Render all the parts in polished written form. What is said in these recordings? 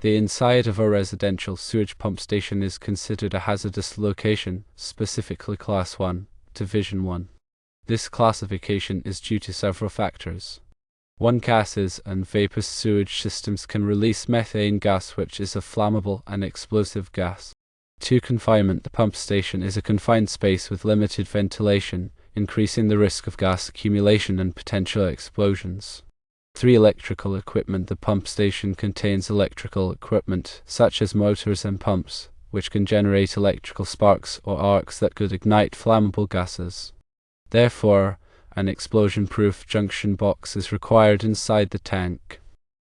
The inside of a residential sewage pump station is considered a hazardous location, specifically Class 1, Division 1. This classification is due to several factors. 1. Gases and vapors. Sewage systems can release methane gas, which is a flammable and explosive gas. 2. Confinement. The pump station is a confined space with limited ventilation, increasing the risk of gas accumulation and potential explosions. 3. Electrical equipment. The pump station contains electrical equipment, such as motors and pumps, which can generate electrical sparks or arcs that could ignite flammable gases. Therefore, an explosion-proof junction box is required inside the tank.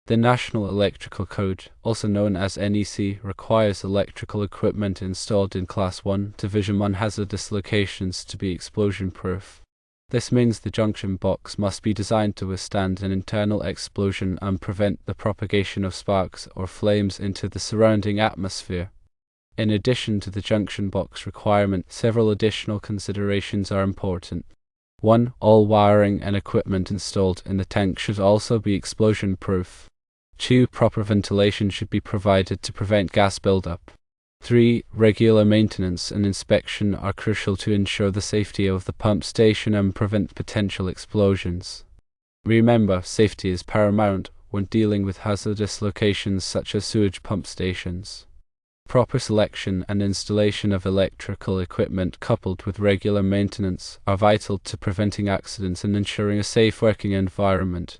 The National Electrical Code, also known as NEC, requires electrical equipment installed in Class 1, Division 1 hazardous locations to be explosion-proof. This means the junction box must be designed to withstand an internal explosion and prevent the propagation of sparks or flames into the surrounding atmosphere. In addition to the junction box requirement, several additional considerations are important. 1. All wiring and equipment installed in the tank should also be explosion-proof. 2. Proper ventilation should be provided to prevent gas buildup. 3. Regular maintenance and inspection are crucial to ensure the safety of the pump station and prevent potential explosions. Remember, safety is paramount when dealing with hazardous locations such as sewage pump stations. Proper selection and installation of electrical equipment coupled with regular maintenance are vital to preventing accidents and ensuring a safe working environment.